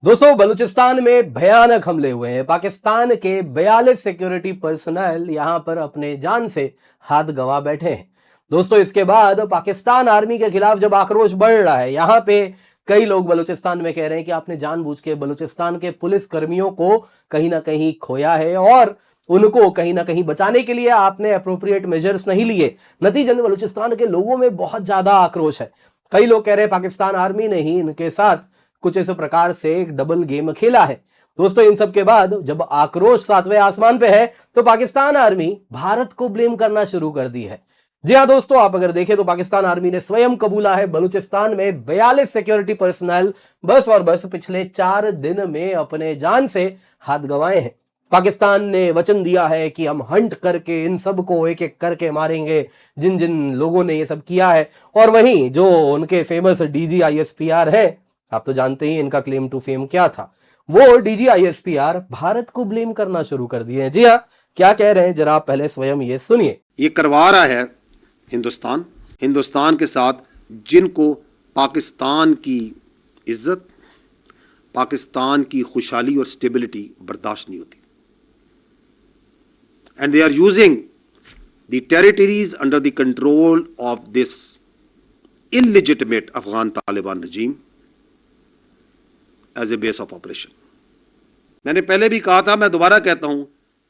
दोस्तों, बलूचिस्तान में भयानक हमले हुए हैं। पाकिस्तान के 42 सिक्योरिटी पर्सनल यहां पर अपने जान से हाथ गंवा बैठे हैं। दोस्तों, इसके बाद पाकिस्तान आर्मी के खिलाफ जब आक्रोश बढ़ रहा है, यहां पे कई लोग बलूचिस्तान में कह रहे हैं कि आपने जानबूझ के बलूचिस्तान के पुलिस कर्मियों को कहीं ना कहीं खोया है और उनको कहीं ना कहीं बचाने के लिए आपने अप्रोप्रिएट मेजर्स नहीं लिए। नतीजन बलूचिस्तान के लोगों में बहुत ज्यादा आक्रोश है। कई लोग कह रहे हैं पाकिस्तान आर्मी ने ही इनके साथ कुछ इस प्रकार से एक डबल गेम खेला है। दोस्तों, इन सब के बाद जब आक्रोश सातवें आसमान पे है तो पाकिस्तान आर्मी भारत को ब्लेम करना शुरू कर दी है। जी हां दोस्तों, आप अगर देखें तो पाकिस्तान आर्मी ने स्वयं कबूला है बलूचिस्तान में 42 सिक्योरिटी पर्सनल बस और बस पिछले 4 दिन में अपने जान से हाथ गंवाए हैं। पाकिस्तान ने वचन दिया है कि हम हंट करके इन सबको एक एक करके मारेंगे, जिन जिन लोगों ने ये सब किया है। और वहीं जो उनके फेमस DGISPR है, आप तो जानते ही इनका क्लेम टू फेम क्या था, वो DGISPR भारत को ब्लेम करना शुरू कर दिए हैं। जी हाँ, क्या कह रहे हैं जरा आप पहले स्वयं ये सुनिए। ये करवा रहा है हिंदुस्तान के साथ जिनको पाकिस्तान की इज्जत, पाकिस्तान की खुशहाली और स्टेबिलिटी बर्दाश्त नहीं होती। And they are using the territories under the control of this illegitimate Afghan Taliban regime as a base of operation. मैंने पहले भी कहा था, मैं दोबारा कहता हूं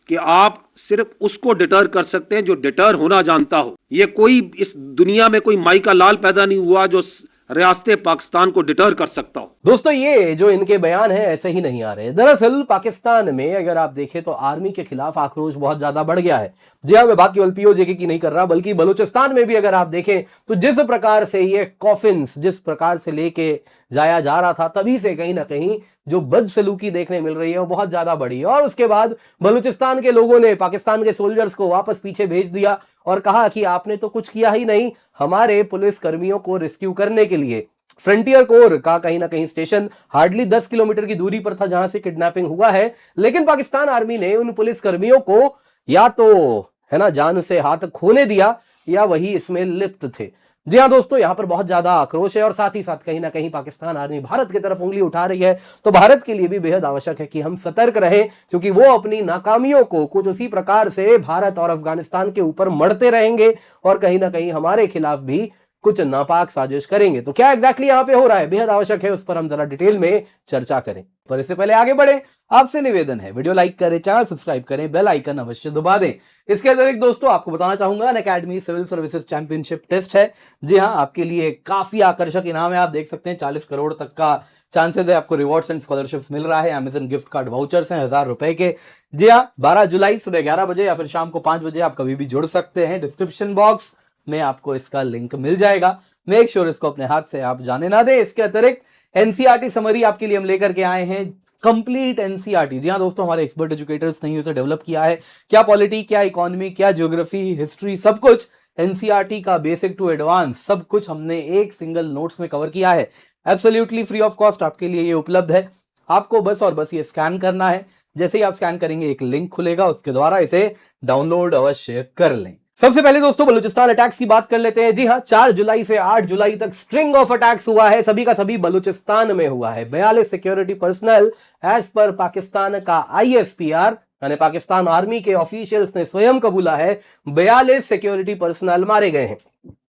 कि आप सिर्फ उसको डिटर कर सकते हैं जो डिटर होना जानता हो। ये कोई इस दुनिया में कोई माई का लाल पैदा नहीं हुआ जो रियासत पाकिस्तान को डिटर कर सकता हो। दोस्तों, ये जो इनके बयान है ऐसे ही नहीं आ रहे। दरअसल पाकिस्तान में अगर आप देखें तो आर्मी के खिलाफ आक्रोश बहुत ज्यादा बढ़ गया है। जी हाँ, मैं बात केवल POJK की नहीं कर रहा, बल्कि बलूचिस्तान में भी अगर आप देखें तो जिस प्रकार से ये कॉफिन्स जिस प्रकार से लेके जाया जा रहा था, तभी से कहीं ना कहीं जो बदसलूकी देखने मिल रही है वो बहुत ज्यादा बढ़ी है। और उसके बाद बलूचिस्तान के लोगों ने पाकिस्तान के सोल्जर्स को वापस पीछे भेज दिया और कहा कि आपने तो कुछ किया ही नहीं, हमारे पुलिस कर्मियों को रेस्क्यू करने के लिए। फ्रंटियर कोर का कहीं ना कहीं स्टेशन हार्डली 10 किलोमीटर की दूरी पर था जहां से किडनैपिंग हुआ है, लेकिन पाकिस्तान आर्मी ने उन पुलिस कर्मियों को या तो है ना जान से हाथ खोने दिया या वही इसमें लिप्त थे। जी हाँ दोस्तों, यहां पर बहुत ज्यादा आक्रोश है और साथ ही साथ कहीं ना कहीं पाकिस्तान आर्मी भारत की तरफ उंगली उठा रही है। तो भारत के लिए भी बेहद आवश्यक है कि हम सतर्क रहें, क्योंकि वो अपनी नाकामियों को कुछ उसी प्रकार से भारत और अफगानिस्तान के ऊपर मढ़ते रहेंगे और कहीं ना कहीं हमारे खिलाफ भी कुछ नापाक साजिश करेंगे। तो क्या एग्जैक्टली यहां पे हो रहा है, बेहद आवश्यक है उस पर हम जरा डिटेल में चर्चा करें। पर इससे पहले आगे बढ़े, आपसे निवेदन है वीडियो लाइक करें, चैनल सब्सक्राइब करें, बेल आइकन अवश्य दबा दें। इसके अतिरिक्त दोस्तों आपको बताना चाहूंगा, Unacademy civil services championship test है। जी हाँ, आपके लिए काफी आकर्षक इनाम है। आप देख सकते हैं 40 करोड़ तक का चांसेस है, आपको रिवॉर्ड्स एंड स्कॉलरशिप्स मिल रहा है। अमेजन गिफ्ट कार्ड वाउचर्स हैं 1000 रुपए के। जी हाँ, 12 जुलाई सुबह 11 बजे या फिर शाम को 5 बजे आप कभी भी जुड़ सकते हैं। डिस्क्रिप्शन बॉक्स में आपको इसका लिंक मिल जाएगा। मेक श्योर इसको अपने हाथ से आप जाने ना दें। इसके अतिरिक्त NCERT समरी आपके लिए हम लेकर के आए हैं, कंप्लीट NCERT। जी हाँ दोस्तों, हमारे एक्सपर्ट एजुकेटर्स ने उसे डेवलप किया है। क्या पॉलिटी, क्या इकोनॉमी, क्या ज्योग्राफी, हिस्ट्री, सब कुछ NCERT का बेसिक टू एडवांस सब कुछ हमने एक सिंगल नोट्स में कवर किया है। एब्सोल्युटली फ्री ऑफ कॉस्ट आपके लिए ये उपलब्ध है। आपको बस और बस ये स्कैन करना है। जैसे ही आप स्कैन करेंगे एक लिंक खुलेगा, उसके द्वारा इसे डाउनलोड अवश्य कर लें। सबसे पहले दोस्तों बलूचिस्तान अटैक्स की बात कर लेते हैं। जी हाँ, 4 जुलाई से 8 जुलाई तक स्ट्रिंग ऑफ अटैक्स हुआ है, सभी का सभी बलूचिस्तान में हुआ है। 42 security personal as per Pakistan का ISPR यानी पाकिस्तान आर्मी के ऑफिशियल्स ने स्वयं कबूला है, 42 सिक्योरिटी पर्सनल मारे गए हैं,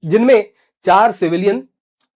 जिनमें 4 सिविलियन,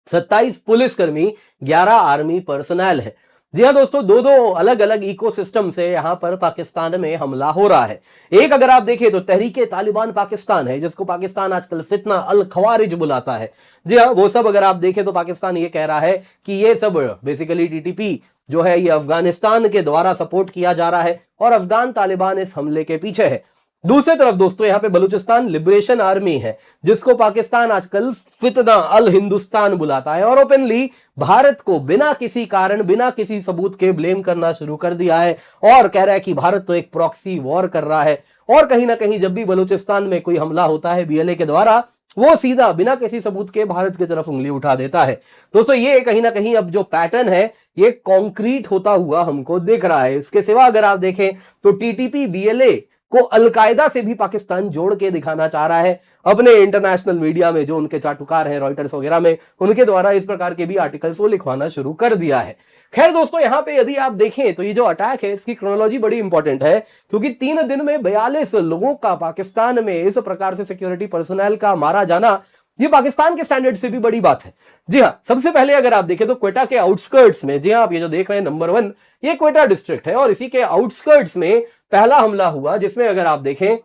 27 पुलिसकर्मी, 11 आर्मी पर्सनल है। जी हाँ दोस्तों, दो अलग अलग इकोसिस्टम से यहां पर पाकिस्तान में हमला हो रहा है। एक अगर आप देखें तो तहरीके तालिबान पाकिस्तान है, जिसको पाकिस्तान आजकल फितना अल खवारिज बुलाता है। जी हाँ, वो सब अगर आप देखें तो पाकिस्तान ये कह रहा है कि ये सब बेसिकली TTP जो है ये अफगानिस्तान के द्वारा सपोर्ट किया जा रहा है और अफगान तालिबान इस हमले के पीछे है। दूसरी तरफ दोस्तों यहां पे बलूचिस्तान लिबरेशन आर्मी है, जिसको पाकिस्तान आजकल फितना अल हिंदुस्तान बुलाता है और ओपनली भारत को बिना किसी कारण, बिना किसी सबूत के ब्लेम करना शुरू कर दिया है और कह रहा है कि भारत तो एक प्रॉक्सी वॉर कर रहा है। और कहीं ना कहीं जब भी बलूचिस्तान में कोई हमला होता है BLA के द्वारा, वो सीधा बिना किसी सबूत के भारत की तरफ उंगली उठा देता है। दोस्तों, ये कहीं ना कहीं अब जो पैटर्न है ये कॉन्क्रीट होता हुआ हमको दिख रहा है। इसके सिवा अगर आप देखें तो TTP BLA को अलकायदा से भी पाकिस्तान जोड़ के दिखाना चाह रहा है अपने इंटरनेशनल मीडिया में, जो उनके चाटुकार हैं रॉयटर्स वगैरह में, उनके द्वारा इस प्रकार के भी आर्टिकल्स वो लिखवाना शुरू कर दिया है। खैर दोस्तों, यहां पे यदि आप देखें तो ये जो अटैक है इसकी क्रोनोलॉजी बड़ी इंपॉर्टेंट है, क्योंकि 3 दिन में 42 लोगों का पाकिस्तान में इस प्रकार से सिक्योरिटी पर्सनल का मारा जाना, ये पाकिस्तान के स्टैंडर्ड से भी बड़ी बात है। जी हाँ, सबसे पहले अगर आप देखें तो क्वेटा के आउटस्कर्ट्स में, जी हाँ, आप ये जो देख रहे हैं नंबर 1, ये क्वेटा डिस्ट्रिक्ट है और इसी के आउटस्कर्ट्स में पहला हमला हुआ, जिसमें अगर आप देखें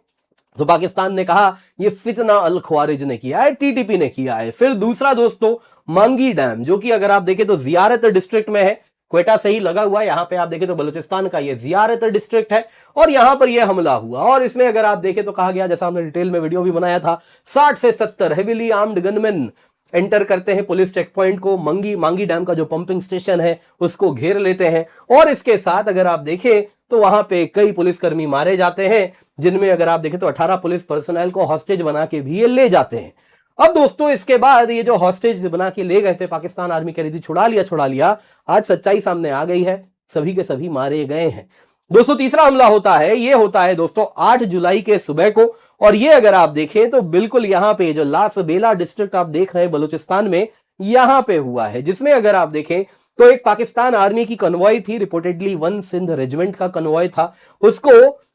तो पाकिस्तान ने कहा ये फितना अल ख्वारिज ने किया है, टीटीपी ने किया है। फिर दूसरा दोस्तों मांगी डैम, जो कि अगर आप देखें तो जियारत डिस्ट्रिक्ट में है, क्वेटा से ही लगा हुआ है। यहां पे आप देखें तो बलूचिस्तान का ये जियारत डिस्ट्रिक्ट है और यहां पर ये हमला हुआ और इसमें अगर आप देखें तो कहा गया, जैसा हमने डिटेल में वीडियो भी बनाया था, 60 से 70 हेवीली आर्म्ड गनमैन एंटर करते हैं पुलिस चेक पॉइंट को, मांगी डैम का जो पंपिंग स्टेशन है उसको घेर लेते हैं और इसके साथ अगर आप देखें तो वहां पे कई पुलिसकर्मी मारे जाते हैं, जिनमें अगर आप देखें तो 18 पुलिस पर्सनल को हॉस्टेज बना के भी ये ले जाते हैं। अब दोस्तों इसके बाद ये जो हॉस्टेज बना के ले गए थे पाकिस्तान आर्मी कह रही थी छुड़ा लिया, आज सच्चाई सामने आ गई है, सभी के सभी मारे गए हैं। दोस्तों तीसरा हमला होता है, ये होता है दोस्तों 8 जुलाई के सुबह को और ये अगर आप देखें तो बिल्कुल यहां पे जो लास बेला डिस्ट्रिक्ट आप देख रहे हैं बलूचिस्तान में, यहां पे हुआ है, जिसमें अगर आप देखें तो एक पाकिस्तान आर्मी की कन्वॉय थी, रिपोर्टेडली 1 सिंध रेजिमेंट का कन्वॉय था, उसको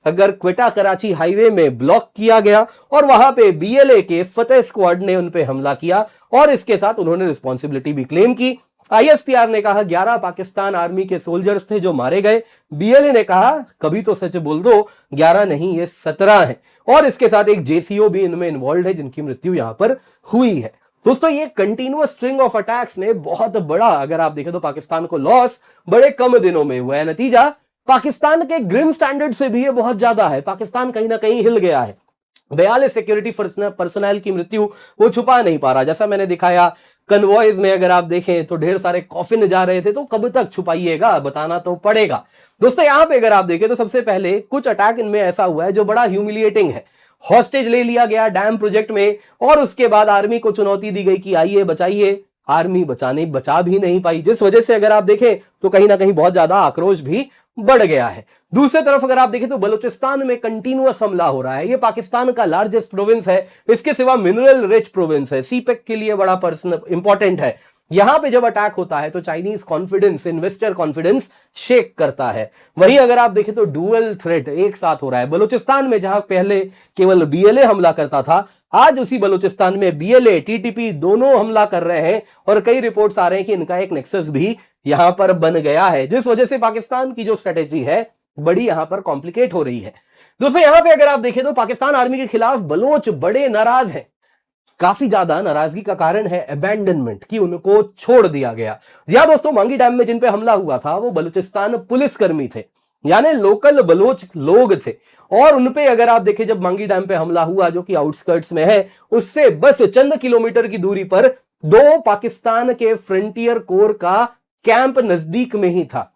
अगर क्वेटा कराची हाईवे में ब्लॉक किया गया और वहां पे बीएलए के फतेह स्क्वाड ने उन पे हमला किया और इसके साथ उन्होंने रिस्पॉन्सिबिलिटी भी क्लेम की। आईएसपीआर ने कहा 11 पाकिस्तान आर्मी के सोल्जर्स थे जो मारे गए, बीएलए ने कहा कभी तो सच बोल दो, 11 नहीं ये 17 है और इसके साथ एक जेसीओ भी इनमें इन्वॉल्व है जिनकी मृत्यु यहां पर हुई है। दोस्तों ये कंटिन्यूअस स्ट्रिंग ऑफ अटैक्स ने बहुत बड़ा, अगर आप देखें तो पाकिस्तान को लॉस बड़े कम दिनों में हुआ है। नतीजा पाकिस्तान के ग्रिम स्टैंडर्ड से भी ये बहुत ज्यादा है, पाकिस्तान कहीं ना कहीं हिल गया है। 42 सिक्योरिटी पर्सनल की मृत्यु वो छुपा नहीं पा रहा, जैसा मैंने दिखाया कन्वॉयज में अगर आप देखें तो ढेर सारे कॉफिन जा रहे थे, तो कब तक छुपाइएगा, बताना तो पड़ेगा। दोस्तों यहां पे अगर आप देखें तो सबसे पहले कुछ अटैक इनमें ऐसा हुआ है जो बड़ा ह्यूमिलिएटिंग है। हॉस्टेज ले लिया गया डैम प्रोजेक्ट में और उसके बाद आर्मी को चुनौती दी गई कि आइए बचाइए, आर्मी बचा भी नहीं पाई, जिस वजह से अगर आप देखें तो कहीं ना कहीं बहुत ज्यादा आक्रोश भी बढ़ गया है। दूसरी तरफ अगर आप देखें तो बलूचिस्तान में कंटिन्यूअस हमला हो रहा है, ये पाकिस्तान का लार्जेस्ट प्रोविंस है, इसके सिवा मिनरल रिच प्रोविंस है, सीपेक के लिए बड़ा इंपॉर्टेंट है। यहां पे जब अटैक होता है तो Chinese confidence, investor confidence shake करता है। वहीं अगर आप देखें तो डुअल थ्रेट एक साथ हो रहा है बलूचिस्तान में, जहां पहले केवल बीएलए हमला करता था, आज उसी बलूचिस्तान में बीएलए टीटीपी दोनों हमला कर रहे हैं और कई रिपोर्ट्स आ रहे हैं कि इनका एक नेक्सस भी यहां पर बन गया है, जिस वजह से पाकिस्तान की जो स्ट्रेटेजी है बड़ी यहां पर कॉम्प्लिकेट हो रही है। दोस्तों यहां पे अगर आप देखें तो पाकिस्तान आर्मी के खिलाफ बलोच बड़े नाराज हैं, काफी ज्यादा नाराजगी का कारण है अबैंडनमेंट, कि उनको छोड़ दिया गया। या दोस्तों मांगी डैम में जिन पे हमला हुआ था वो बलूचिस्तान पुलिसकर्मी थे, यानी लोकल बलोच लोग थे और उनपे अगर आप देखें जब मांगी डैम पे हमला हुआ जो कि आउटस्कर्ट्स में है, उससे बस चंद किलोमीटर की दूरी पर 2 पाकिस्तान के फ्रंटियर कोर का कैंप नजदीक में ही था।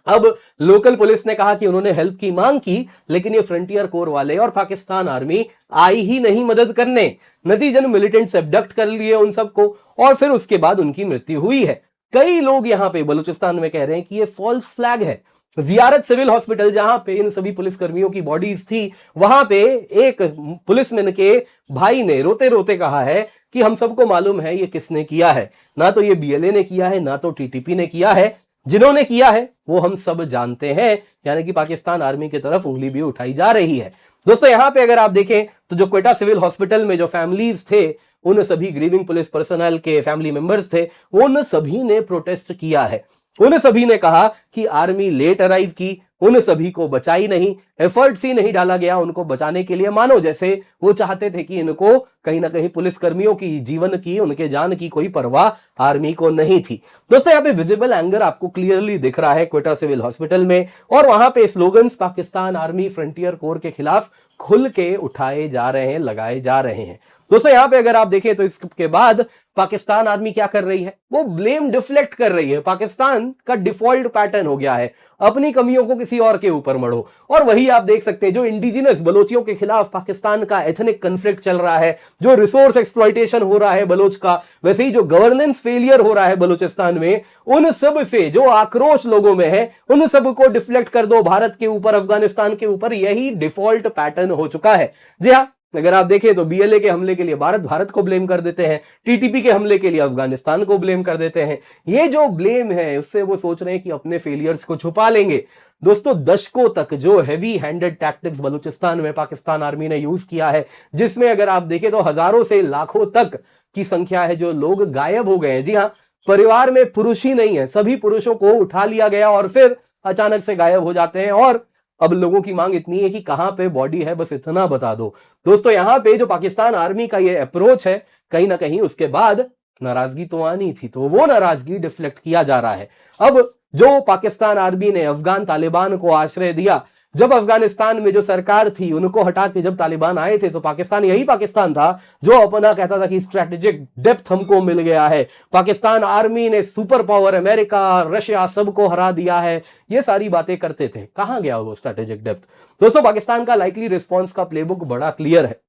अब लोकल पुलिस ने कहा कि उन्होंने हेल्प की मांग की, लेकिन ये फ्रंटियर कोर वाले और पाकिस्तान आर्मी आई ही नहीं मदद करने। नतीजन मिलिटेंट्स अबडक्ट कर लिए उन सबको और फिर उसके बाद उनकी मृत्यु हुई है। कई लोग यहां पे बलूचिस्तान में कह रहे हैं कि ये फॉल्स फ्लैग है। जियारत सिविल हॉस्पिटल जहां पे इन सभी पुलिसकर्मियों की बॉडीज थी, वहां पे एक पुलिसमैन के भाई ने रोते रोते कहा है कि हम सबको मालूम है ये किसने किया है, ना तो ये बीएलए ने किया है ना तो टीटीपी ने किया है, जिन्होंने किया है वो हम सब जानते हैं। यानी कि पाकिस्तान आर्मी की तरफ उंगली भी उठाई जा रही है। दोस्तों यहां पे अगर आप देखें तो जो क्वेटा सिविल हॉस्पिटल में जो फैमिलीज थे, उन सभी ग्रीविंग पुलिस पर्सनल के फैमिली मेंबर्स थे, उन सभी ने प्रोटेस्ट किया है। उन सभी ने कहा कि आर्मी लेट अराइव की, उन सभी को बचाई नहीं, एफर्ट्स ही नहीं डाला गया उनको बचाने के लिए, मानो जैसे वो चाहते थे कि इनको कहीं ना कहीं पुलिसकर्मियों की जीवन की, उनके जान की कोई परवाह आर्मी को नहीं थी। दोस्तों यहाँ पे विजिबल एंगर आपको क्लियरली दिख रहा है क्वेटा सिविल हॉस्पिटल में, और वहां पे slogans Pakistan army frontier core के खिलाफ खुल के उठाए जा रहे हैं, लगाए जा रहे हैं। दोस्तों यहां पे अगर आप देखें तो इसके बाद पाकिस्तान आर्मी क्या कर रही है, वो ब्लेम डिफ्लेक्ट कर रही है। पाकिस्तान का डिफॉल्ट पैटर्न हो गया है, अपनी कमियों को किसी किसी और के ऊपर मढ़ो। और वही आप देख सकते हैं जो इंडिजिनस बलोचियों के खिलाफ पाकिस्तान का एथनिक कन्फ्लिक्ट चल रहा है, जो रिसोर्स एक्सप्लॉइटेशन हो रहा है बलोच का, वैसे ही जो गवर्नेंस फेलियर हो रहा है बलूचिस्तान में, उन सब से जो आक्रोश लोगों में है उन सब को डिफ्लेक्ट कर दो भारत के ऊपर, अफगानिस्तान के ऊपर। यही डिफॉल्ट पैटर्न हो चुका है। जी हां, अगर आप देखें तो बीएलए के हमले के लिए भारत को ब्लेम कर देते हैं, टीटीपी के हमले के लिए अफगानिस्तान को ब्लेम कर देते हैं। ये जो ब्लेम है उससे वो सोच रहे हैं कि अपने फेलियर्स को छुपा लेंगे। दोस्तों, दशकों तक जो हैवी हैंडेड टैक्टिक्स बलूचिस्तान में पाकिस्तान आर्मी ने यूज किया है, जिसमें अगर आप देखें तो हजारों से लाखों तक की संख्या है जो लोग गायब हो गए हैं। जी हां, परिवार में पुरुष ही नहीं है, सभी पुरुषों को उठा लिया गया और फिर अचानक से गायब हो जाते हैं। और अब लोगों की मांग इतनी है कि कहां पे बॉडी है, बस इतना बता दो। दोस्तों, यहां पे जो पाकिस्तान आर्मी का ये अप्रोच है, कहीं ना कहीं उसके बाद नाराजगी तो आनी थी, तो वो नाराजगी डिफ्लेक्ट किया जा रहा है। अब जो पाकिस्तान आर्मी ने अफगान तालिबान को आश्रय दिया, जब अफगानिस्तान में जो सरकार थी उनको हटा के जब तालिबान आए थे, तो पाकिस्तान यही पाकिस्तान था जो अपना कहता था कि स्ट्रैटेजिक डेप्थ हमको मिल गया है, पाकिस्तान आर्मी ने सुपर पावर अमेरिका रशिया सबको हरा दिया है, ये सारी बातें करते थे। कहां गया वो स्ट्रैटेजिक डेप्थ? दोस्तों, पाकिस्तान का लाइकली रिस्पॉन्स का प्लेबुक बड़ा क्लियर है।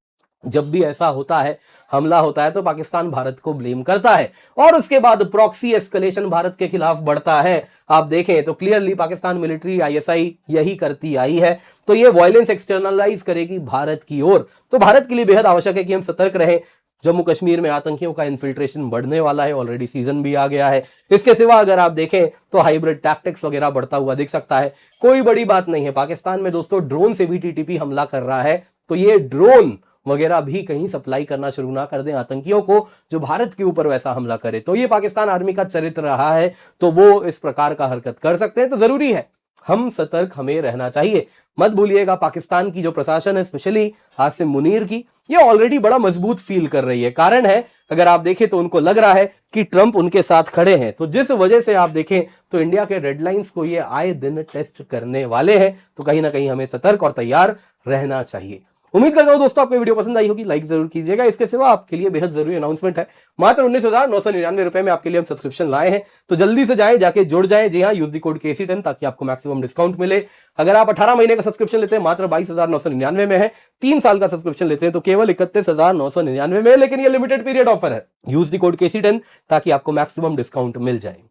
जब भी ऐसा होता है, हमला होता है, तो पाकिस्तान भारत को ब्लेम करता है और उसके बाद प्रॉक्सी एस्केलेशन भारत के खिलाफ बढ़ता है। आप देखें तो क्लियरली पाकिस्तान मिलिट्री, आईएसआई यही करती आई है, तो ये वायलेंस एक्सटर्नलाइज करेगी भारत की ओर। तो भारत के लिए बेहद आवश्यक है कि हम सतर्क रहें। जम्मू कश्मीर में आतंकियों का इन्फिल्ट्रेशन बढ़ने वाला है, ऑलरेडी सीजन भी आ गया है। इसके सिवा अगर आप देखें तो हाइब्रिड टैक्टिक्स वगैरह बढ़ता हुआ दिख सकता है। कोई बड़ी बात नहीं है, पाकिस्तान में दोस्तों ड्रोन से भी टीटीपी हमला कर रहा है, तो ये ड्रोन वगैरह भी कहीं सप्लाई करना शुरू ना कर दें आतंकियों को जो भारत के ऊपर वैसा हमला करे। तो ये पाकिस्तान आर्मी का चरित्र रहा है, तो वो इस प्रकार का हरकत कर सकते हैं। तो जरूरी है हम सतर्क हमें रहना चाहिए। मत भूलिएगा, पाकिस्तान की जो प्रशासन है, स्पेशली आसिम मुनीर की, ये ऑलरेडी बड़ा मजबूत फील कर रही है। कारण है, अगर आप देखें तो उनको लग रहा है कि ट्रंप उनके साथ खड़े हैं, तो जिस वजह से आप देखें तो इंडिया के रेडलाइंस को ये आए दिन टेस्ट करने वाले हैं। तो कहीं ना कहीं हमें सतर्क और तैयार रहना चाहिए। उम्मीद करता हूं दोस्तों आपको वीडियो पसंद आई होगी, लाइक जरूर कीजिएगा। इसके सिवा आपके लिए बेहद जरूरी अनाउंसमेंट है, मात्र 19,999 रुपए में आपके लिए हम सब्सक्रिप्शन लाए हैं, तो जल्दी से जाएं, जाके जुड़ जाएं। जी हां, यूज द कोड KC10 ताकि आपको मैक्सिमम डिस्काउंट मिले। अगर आप 18 महीने का सब्सक्रिप्शन लेते हैं मात्र 22,999 में है, 3 साल का सब्सक्रिप्शन लेते हैं तो केवल 31,999 में है, लेकिन ये लिमिटेड पीरियड ऑफर है। यूज द कोड KC10 ताकि आपको मैक्सिमम डिस्काउंट मिल जाए।